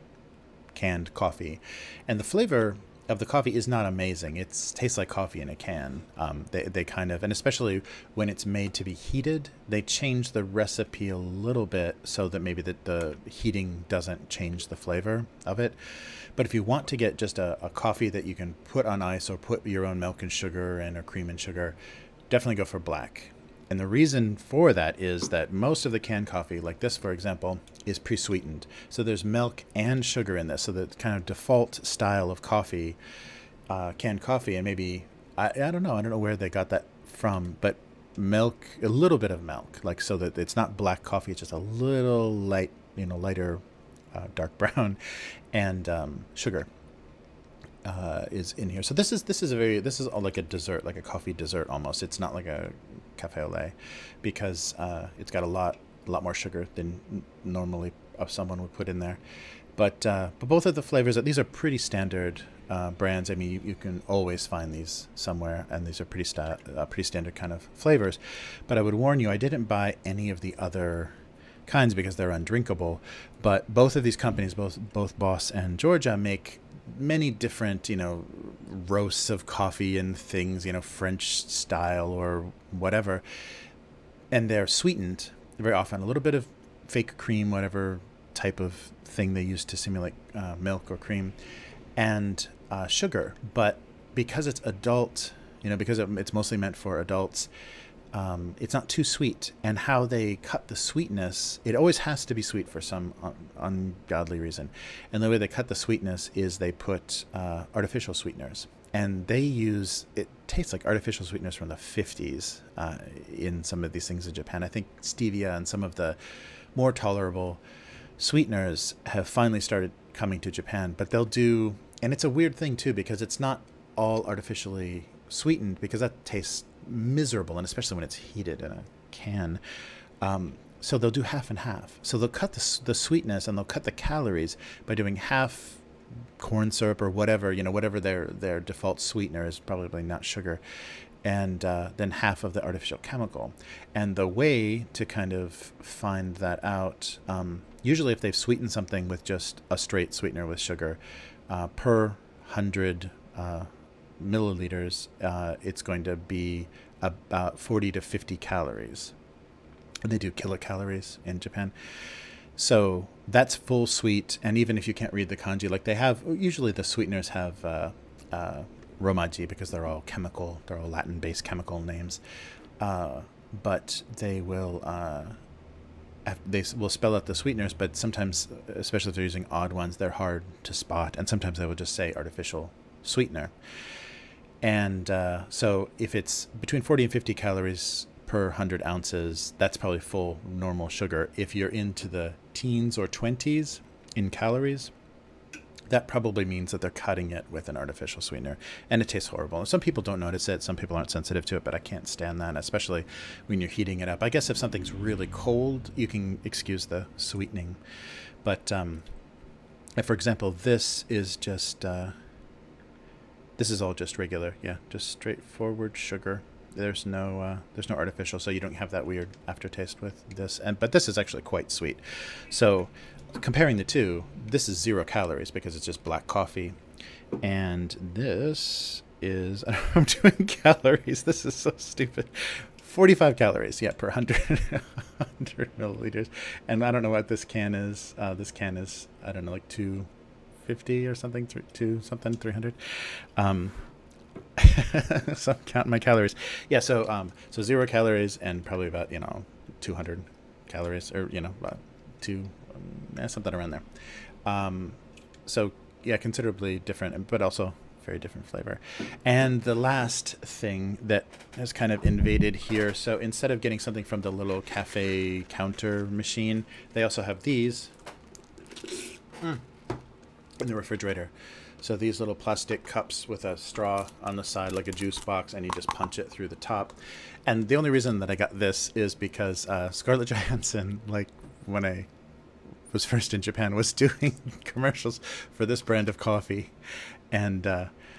canned coffee. And the flavor of the coffee is not amazing. It tastes like coffee in a can. They kind of, and especially when it's made to be heated, they change the recipe a little bit so that maybe the heating doesn't change the flavor of it. But if you want to get just a coffee that you can put on ice or put your own milk and sugar in, or cream and sugar, definitely go for black. And the reason for that is that most of the canned coffee, like this, for example, is pre-sweetened. So there's milk and sugar in this. So the kind of default style of coffee, canned coffee, and maybe, I don't know where they got that from, but milk, a little bit of milk, like, so that it's not black coffee, it's just a little light, you know, lighter, dark brown, and sugar is in here. So this is like a dessert, like a coffee dessert almost. It's not like a cafe au lait, because it's got a lot more sugar than normally someone would put in there. But both of the flavors, these are pretty standard brands. I mean, you can always find these somewhere, and these are pretty standard kind of flavors. But I would warn you, I didn't buy any of the other kinds because they're undrinkable. But both of these companies, both Boss and Georgia, make many different, you know, roasts of coffee and things, you know, French style or whatever, and they're sweetened very often. A little bit of fake cream, whatever type of thing they use to simulate milk or cream, and sugar. But because it's adult, you know, because it's mostly meant for adults, it's not too sweet. And how they cut the sweetness, it always has to be sweet for some ungodly reason. And the way they cut the sweetness is they put artificial sweeteners. And they use, it tastes like artificial sweeteners from the 50s in some of these things in Japan. I think stevia and some of the more tolerable sweeteners have finally started coming to Japan. But they'll do, and it's a weird thing too, because it's not all artificially sweetened, because that tastes miserable, and especially when it's heated in a can. So they'll do half and half. So they'll cut the sweetness, and they'll cut the calories by doing half corn syrup or whatever, you know, whatever their default sweetener is, probably not sugar, and then half of the artificial chemical. And the way to kind of find that out, usually if they've sweetened something with just a straight sweetener with sugar, per 100 milliliters, it's going to be about 40 to 50 calories. They do kilocalories in Japan. So that's full sweet. And even if you can't read the kanji, like they have, usually the sweeteners have romaji, because they're all chemical, they're all Latin-based chemical names. But they will spell out the sweeteners, but sometimes, especially if they're using odd ones, they're hard to spot. And sometimes they will just say artificial sweetener. And so if it's between 40 and 50 calories per 100 ounces, that's probably full normal sugar. If you're into the teens or 20s in calories, that probably means that they're cutting it with an artificial sweetener, and it tastes horrible. Some people don't notice it, some people aren't sensitive to it, but I can't stand that, especially when you're heating it up. I guess if something's really cold, you can excuse the sweetening. But for example, this is just this is all just regular, yeah, just straightforward sugar. There's no artificial, so you don't have that weird aftertaste with this. But this is actually quite sweet. So comparing the two, this is 0 calories because it's just black coffee, and this is I'm doing calories. This is so stupid. 45 calories, yeah, per 100 milliliters. And I don't know what this can is. This can is, I don't know, like 250 or something, something, 300. So I'm counting my calories. Yeah, so 0 calories and probably about, 200 calories, or, about something around there. So, yeah, considerably different, but also very different flavor. And the last thing that has kind of invaded here, so instead of getting something from the little cafe counter machine, they also have these in the refrigerator. So these little plastic cups with a straw on the side, like a juice box, and you just punch it through the top. And the only reason that I got this is because Scarlett Johansson, like when I was first in Japan, was doing commercials for this brand of coffee. And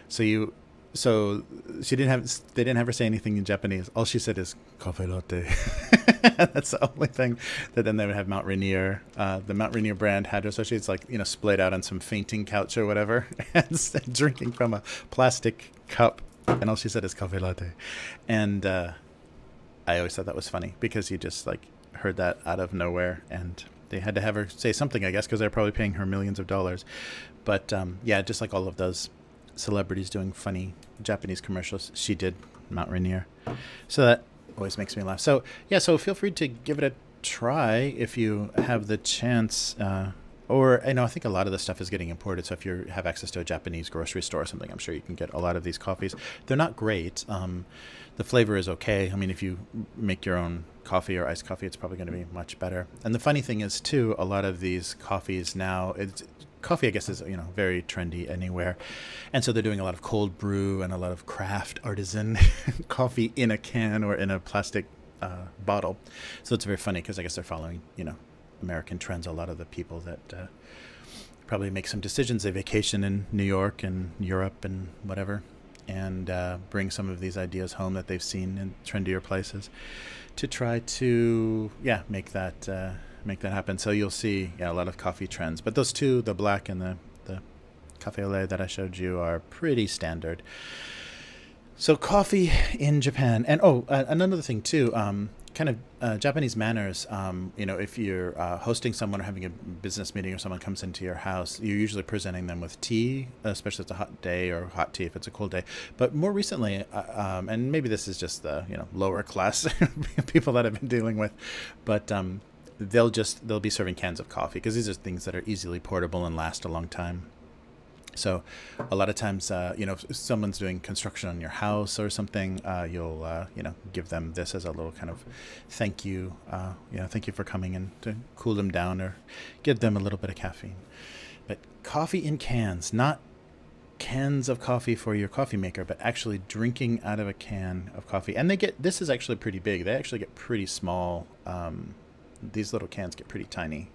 so they didn't have her say anything in Japanese. All she said is "cafe latte." That's the only thing. That then they would have Mount Rainier. The Mount Rainier brand had her, so she's like splayed out on some fainting couch or whatever, and drinking from a plastic cup. And all she said is "cafe latte," and I always thought that was funny because you just like heard that out of nowhere, and they had to have her say something, I guess, because they're probably paying her millions of dollars. But yeah, just like all of those celebrities doing funny Japanese commercials, she did Mount Rainier. So that always makes me laugh. So yeah, so feel free to give it a try if you have the chance. Or I think a lot of this stuff is getting imported. So if you have access to a Japanese grocery store or something, I'm sure you can get a lot of these coffees. They're not great. The flavor is okay. I mean, if you make your own coffee or iced coffee, it's probably going to be much better. And the funny thing is, too, a lot of these coffees now, coffee, I guess, is very trendy anywhere, and so they're doing a lot of cold brew and a lot of craft artisan coffee in a can or in a plastic bottle. So it's very funny because I guess they're following American trends. A lot of the people that probably make some decisions, they vacation in New York and Europe and whatever, and bring some of these ideas home that they've seen in trendier places to try to make that happen. So you'll see a lot of coffee trends, but those two, the black and the cafe au lait that I showed you, are pretty standard. So coffee in Japan. And another thing too, kind of Japanese manners. If you're hosting someone or having a business meeting, or someone comes into your house, you're usually presenting them with tea, especially if it's a hot day, or hot tea if it's a cold day. But more recently, and maybe this is just the lower class people that I've been dealing with, but they'll be serving cans of coffee because these are things that are easily portable and last a long time. So a lot of times, if someone's doing construction on your house or something, you'll, give them this as a little kind of thank you. Thank you for coming in, to cool them down or give them a little bit of caffeine. But coffee in cans, not cans of coffee for your coffee maker, but actually drinking out of a can of coffee. And this is actually pretty big. They actually get pretty small. These little cans get pretty tiny.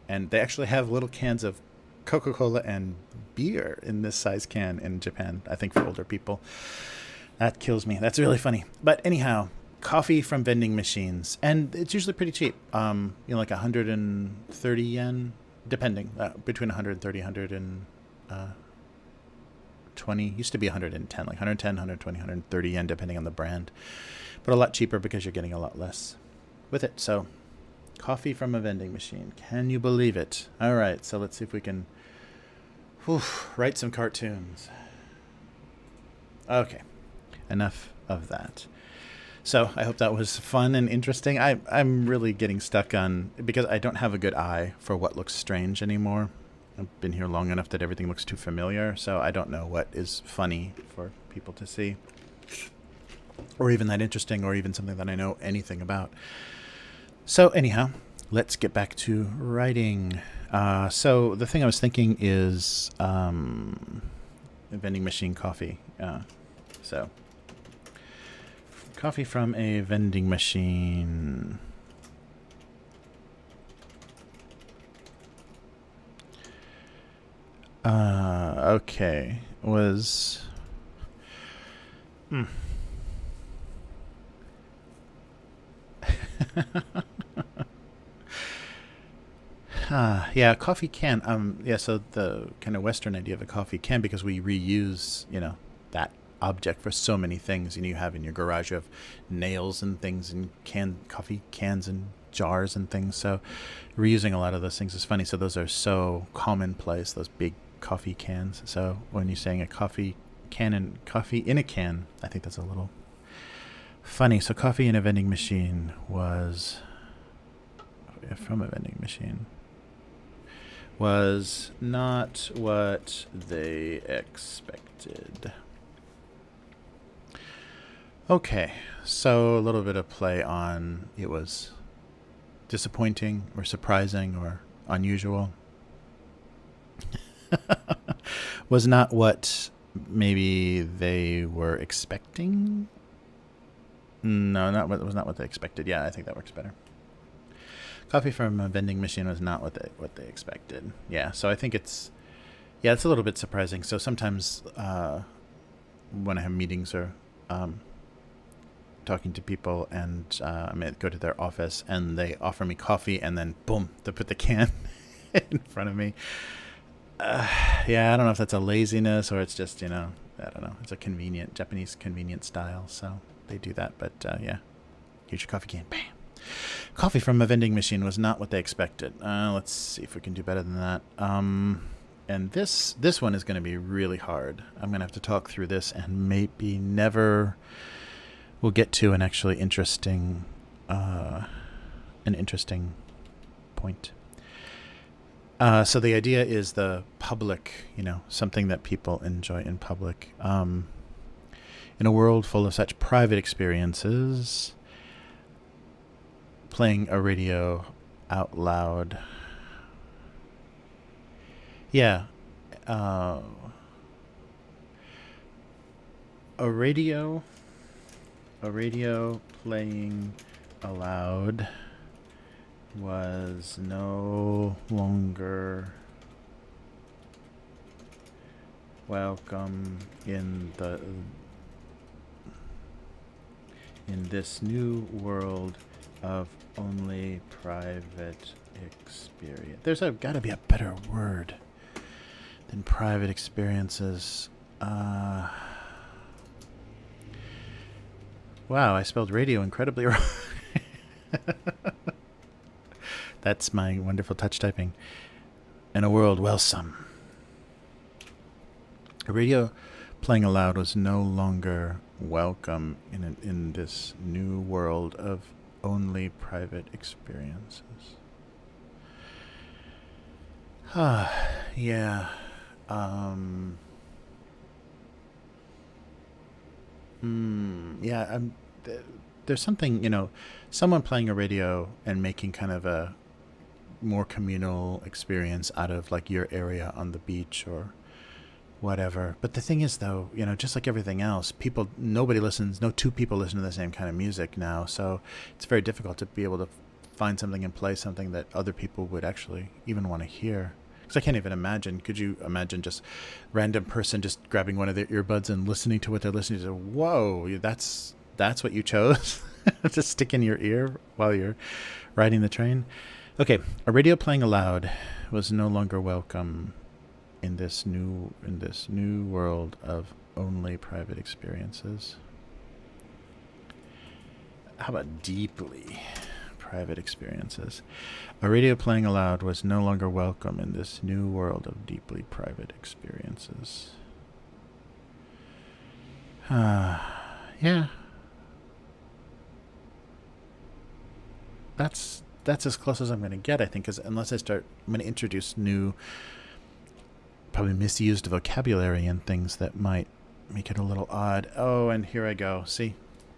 And they actually have little cans of Coca-Cola and beer in this size can in Japan, I think, for older people. That kills me. That's really funny. But anyhow, coffee from vending machines, and it's usually pretty cheap. Like 130 yen, depending, between 130, 120. Used to be 110, like 110, 120, 130 yen, depending on the brand. But a lot cheaper because you're getting a lot less with it. So coffee from a vending machine. Can you believe it? All right, so let's see if we can write some cartoons. Okay, enough of that. So I hope that was fun and interesting. I'm really getting stuck on, because I don't have a good eye for what looks strange anymore. I've been here long enough that everything looks too familiar, so I don't know what is funny for people to see, or even that interesting, or even something that I know anything about. So anyhow, let's get back to writing. So the thing I was thinking is vending machine coffee. So coffee from a vending machine. Okay, was... yeah, coffee can. Yeah, so the kind of Western idea of a coffee can, because we reuse, that object for so many things. You have in your garage, you have nails and things and coffee cans and jars and things. So reusing a lot of those things is funny. So those are so commonplace, those big coffee cans. So when you're saying a coffee can and coffee in a can, I think that's a little funny. So coffee in a vending machine was from a vending machine was not what they expected. Okay, so a little bit of play on it was disappointing or surprising or unusual. Was not what maybe they were expecting. No, was not what they expected. Yeah, I think that works better. Coffee from a vending machine was not what they expected. Yeah, so I think it's a little bit surprising. So sometimes when I have meetings or talking to people and I may go to their office and they offer me coffee and then boom, they put the can in front of me. Yeah, I don't know if that's a laziness or it's just, I don't know. It's a Japanese convenient style, so they do that. But yeah, here's your coffee can. Bam. Coffee from a vending machine was not what they expected. Let's see if we can do better than that. And this one is going to be really hard. I'm going to have to talk through this and maybe never we'll get to an actually interesting point. So the idea is the public, something that people enjoy in public. In a world full of such private experiences, playing a radio out loud. Yeah. A radio playing aloud was no longer welcome in this new world of only private experience. There's got to be a better word than private experiences. Wow, I spelled radio incredibly wrong. That's my wonderful touch typing. In a world, well, a radio playing aloud was no longer welcome in this new world of only private experiences. Yeah. Yeah, there's something, someone playing a radio and making kind of a more communal experience out of like your area on the beach or whatever. But the thing is, though, just like everything else, no two people listen to the same kind of music now. So it's very difficult to be able to find something and play something that other people would actually even want to hear. Because I can't even imagine. Could you imagine just random person just grabbing one of their earbuds and listening to what they're listening to? Whoa, that's what you chose to stick in your ear while you're riding the train? Okay, a radio playing aloud was no longer welcome in this new world of only private experiences. How about deeply private experiences? A radio playing aloud was no longer welcome in this new world of deeply private experiences. Yeah. That's as close as I'm going to get, I think, because unless I'm going to introduce new, probably misused vocabulary and things that might make it a little odd. Oh, and here I go. See,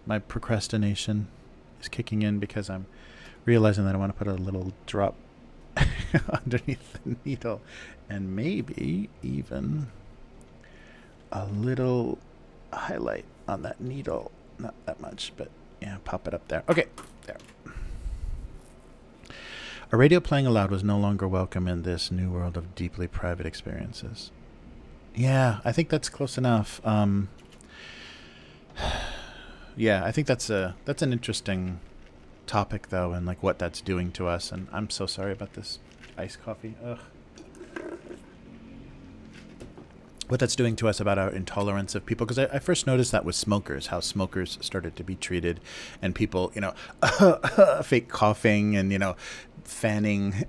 my procrastination is kicking in because I'm realizing that I want to put a little drop underneath the needle and maybe even a little highlight on that needle. Not that much, but yeah, pop it up there. Okay, there. A radio playing aloud was no longer welcome in this new world of deeply private experiences. Yeah, I think that's close enough. Yeah, I think that's an interesting topic, though, and like what that's doing to us. And I'm so sorry about this iced coffee. Ugh. what that's doing to us about our intolerance of people. Because I first noticed that with smokers, how smokers started to be treated, and people, fake coughing and, fanning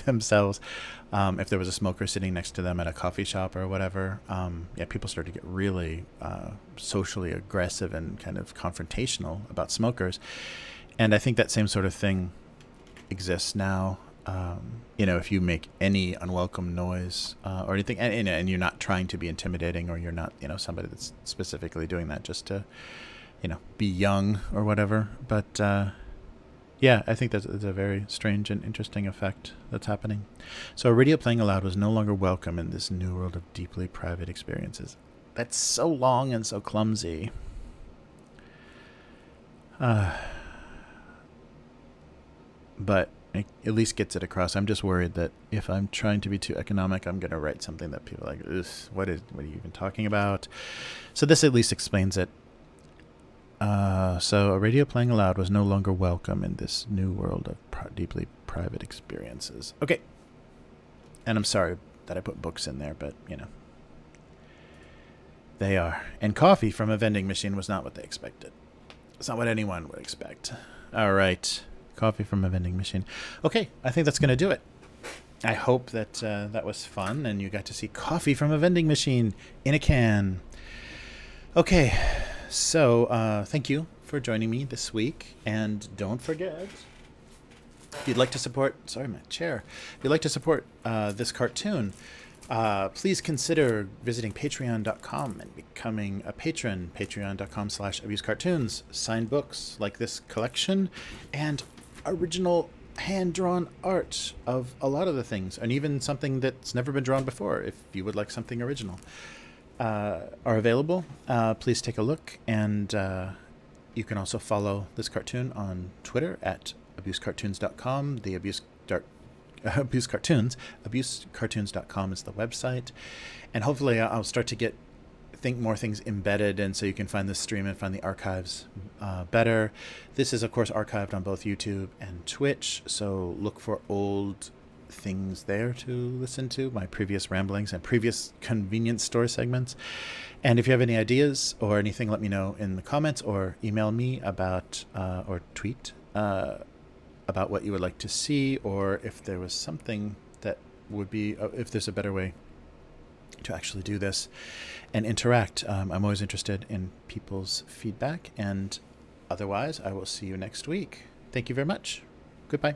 themselves. If there was a smoker sitting next to them at a coffee shop or whatever, people started to get really socially aggressive and kind of confrontational about smokers. And I think that same sort of thing exists now. If you make any unwelcome noise or anything, and you're not trying to be intimidating, or you're not, somebody that's specifically doing that just to, be young or whatever. But I think that's a very strange and interesting effect that's happening. So a radio playing aloud was no longer welcome in this new world of deeply private experiences. That's so long and so clumsy. But it at least gets it across. I'm just worried that if I'm trying to be too economic, I'm going to write something that people are like, ugh, what are you even talking about? So this at least explains it. So a radio playing aloud was no longer welcome in this new world of deeply private experiences. Okay. And I'm sorry that I put books in there, but, they are. And coffee from a vending machine was not what they expected. It's not what anyone would expect. All right. Coffee from a vending machine. Okay, I think that's going to do it. I hope that that was fun and you got to see coffee from a vending machine in a can. Okay, so thank you for joining me this week. And don't forget, if you'd like to support, sorry, my chair. If you'd like to support this cartoon, please consider visiting patreon.com and becoming a patron. Patreon.com/abusecartoons. Signed books like this collection and original hand-drawn art of a lot of the things, and even something that's never been drawn before, if you would like something original, are available. Please take a look, and you can also follow this cartoon on Twitter at abusecartoons.com. The abusecartoons.com is the website, and hopefully I'll start to think more things embedded, and so you can find the stream and find the archives better. This is of course archived on both YouTube and Twitch, so look for old things there to listen to, my previous ramblings and previous convenience store segments. And if you have any ideas or anything, let me know in the comments, or email me about or tweet about what you would like to see, or if there was something that would be, if there's a better way to actually do this and interact. I'm always interested in people's feedback, and otherwise I will see you next week. Thank you very much. Goodbye.